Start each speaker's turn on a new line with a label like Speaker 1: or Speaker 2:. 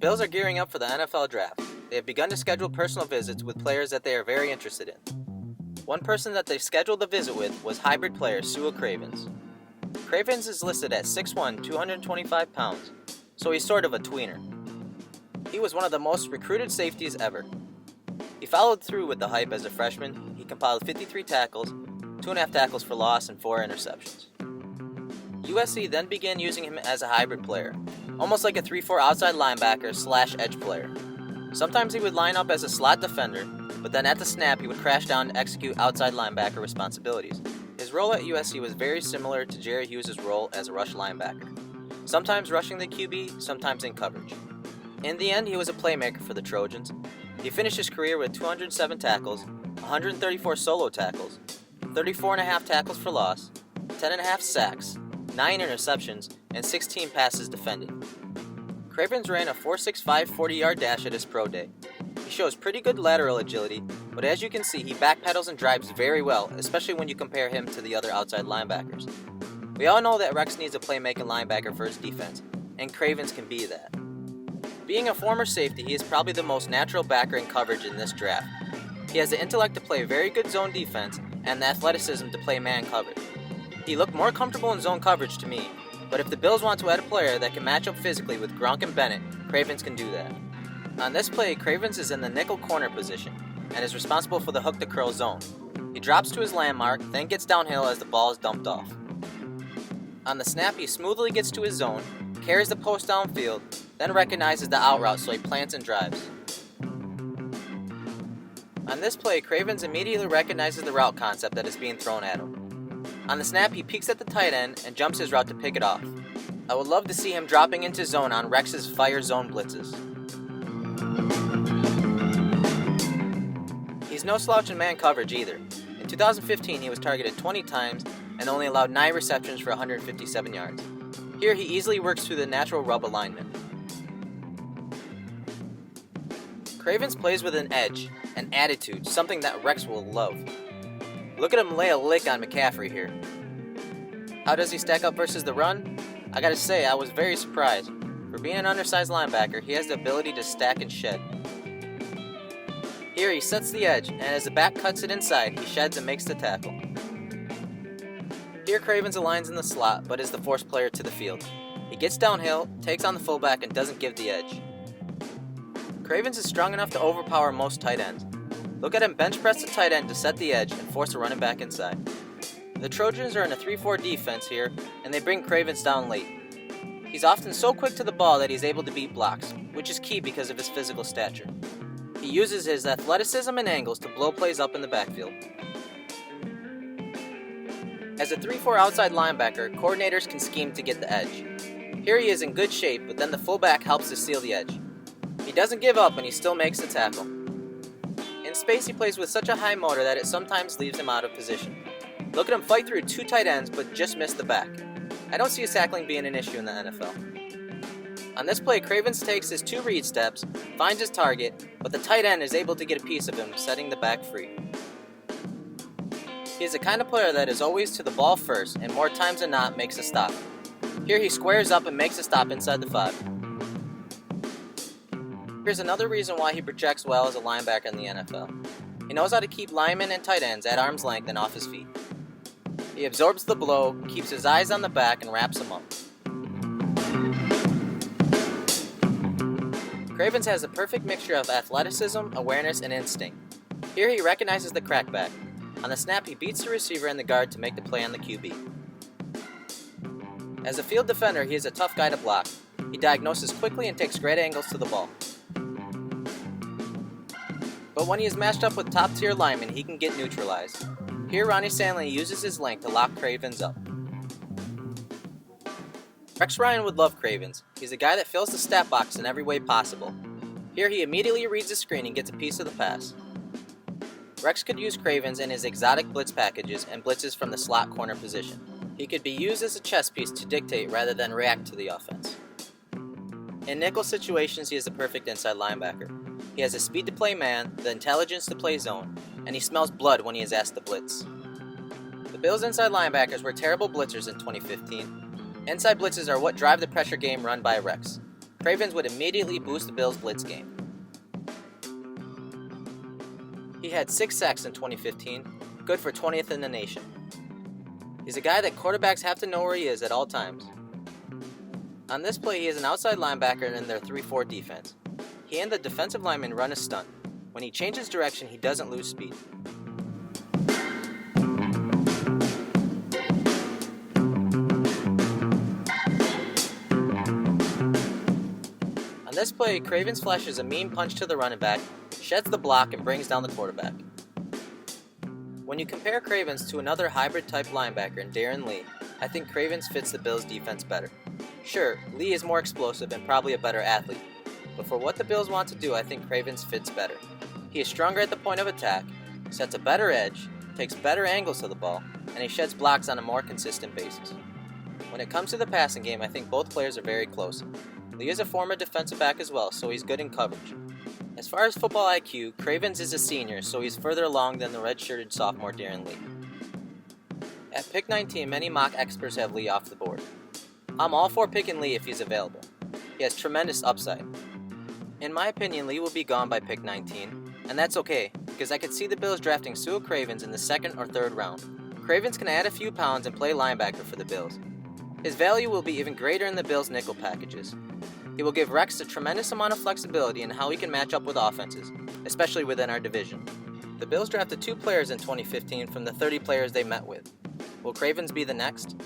Speaker 1: Bills are gearing up for the NFL draft. They have begun to schedule personal visits with players that they are very interested in. One person that they scheduled a visit with was hybrid player Su'a Cravens. Cravens is listed at 6'1", 225 pounds, so he's sort of a tweener. He was one of the most recruited safeties ever. He followed through with the hype as a freshman. He compiled 53 tackles, 2.5 tackles for loss, and 4 interceptions. USC then began using him as a hybrid player, almost like a 3-4 outside linebacker / edge player. Sometimes he would line up as a slot defender, but then at the snap he would crash down to execute outside linebacker responsibilities. His role at USC was very similar to Jerry Hughes' role as a rush linebacker, sometimes rushing the QB, sometimes in coverage. In the end, he was a playmaker for the Trojans. He finished his career with 207 tackles, 134 solo tackles, 34.5 tackles for loss, 10.5 sacks, 9 interceptions, and 16 passes defended. Cravens ran a 4.65 40-yard dash at his pro day. He shows pretty good lateral agility, but as you can see, he backpedals and drives very well, especially when you compare him to the other outside linebackers. We all know that Rex needs a playmaking linebacker for his defense, and Cravens can be that. Being a former safety, he is probably the most natural backer in coverage in this draft. He has the intellect to play very good zone defense and the athleticism to play man coverage. He looked more comfortable in zone coverage to me, but if the Bills want to add a player that can match up physically with Gronk and Bennett, Cravens can do that. On this play, Cravens is in the nickel corner position and is responsible for the hook to curl zone. He drops to his landmark, then gets downhill as the ball is dumped off. On the snap, he smoothly gets to his zone, carries the post downfield, then recognizes the out route so he plants and drives. On this play, Cravens immediately recognizes the route concept that is being thrown at him. On the snap, he peeks at the tight end and jumps his route to pick it off. I would love to see him dropping into zone on Rex's fire zone blitzes. He's no slouch in man coverage either. In 2015, he was targeted 20 times and only allowed 9 receptions for 157 yards. Here, he easily works through the natural rub alignment. Cravens plays with an edge, an attitude, something that Rex will love. Look at him lay a lick on McCaffrey here. How does he stack up versus the run? I gotta say, I was very surprised. For being an undersized linebacker, he has the ability to stack and shed. Here he sets the edge, and as the back cuts it inside, he sheds and makes the tackle. Here Cravens aligns in the slot, but is the force player to the field. He gets downhill, takes on the fullback, and doesn't give the edge. Cravens is strong enough to overpower most tight ends. Look at him bench press the tight end to set the edge and force a running back inside. The Trojans are in a 3-4 defense here, and they bring Cravens down late. He's often so quick to the ball that he's able to beat blocks, which is key because of his physical stature. He uses his athleticism and angles to blow plays up in the backfield. As a 3-4 outside linebacker, coordinators can scheme to get the edge. Here he is in good shape, but then the fullback helps to seal the edge. He doesn't give up and he still makes the tackle. In space, he plays with such a high motor that it sometimes leaves him out of position. Look at him fight through 2 tight ends but just miss the back. I don't see his tackling being an issue in the NFL. On this play, Cravens takes his 2 read steps, finds his target, but the tight end is able to get a piece of him, setting the back free. He is the kind of player that is always to the ball first and more times than not makes a stop. Here he squares up and makes a stop inside the 5. Here's another reason why he projects well as a linebacker in the NFL. He knows how to keep linemen and tight ends at arm's length and off his feet. He absorbs the blow, keeps his eyes on the back, and wraps him up. Cravens has a perfect mixture of athleticism, awareness, and instinct. Here he recognizes the crackback. On the snap, he beats the receiver and the guard to make the play on the QB. As a field defender, he is a tough guy to block. He diagnoses quickly and takes great angles to the ball. But when he is matched up with top-tier linemen, he can get neutralized. Here, Ronnie Stanley uses his length to lock Cravens up. Rex Ryan would love Cravens. He's a guy that fills the stat box in every way possible. Here, he immediately reads the screen and gets a piece of the pass. Rex could use Cravens in his exotic blitz packages and blitzes from the slot corner position. He could be used as a chess piece to dictate rather than react to the offense. In nickel situations, he is the perfect inside linebacker. He has the speed to play man, the intelligence to play zone, and he smells blood when he is asked to blitz. The Bills' inside linebackers were terrible blitzers in 2015. Inside blitzes are what drive the pressure game run by Rex. Cravens would immediately boost the Bills' blitz game. He had 6 sacks in 2015, good for 20th in the nation. He's a guy that quarterbacks have to know where he is at all times. On this play, he is an outside linebacker in their 3-4 defense. He and the defensive lineman run a stunt. When he changes direction, he doesn't lose speed. On this play, Cravens flashes a mean punch to the running back, sheds the block, and brings down the quarterback. When you compare Cravens to another hybrid-type linebacker in Darren Lee, I think Cravens fits the Bills' defense better. Sure, Lee is more explosive and probably a better athlete, but for what the Bills want to do, I think Cravens fits better. He is stronger at the point of attack, sets a better edge, takes better angles to the ball, and he sheds blocks on a more consistent basis. When it comes to the passing game, I think both players are very close. Lee is a former defensive back as well, so he's good in coverage. As far as football IQ, Cravens is a senior, so he's further along than the red-shirted sophomore Darren Lee. At pick 19, many mock experts have Lee off the board. I'm all for picking Lee if he's available. He has tremendous upside. In my opinion, Lee will be gone by pick 19, and that's okay, because I could see the Bills drafting Su'a Cravens in the 2nd or 3rd round. Cravens can add a few pounds and play linebacker for the Bills. His value will be even greater in the Bills' nickel packages. He will give Rex a tremendous amount of flexibility in how he can match up with offenses, especially within our division. The Bills drafted 2 players in 2015 from the 30 players they met with. Will Cravens be the next?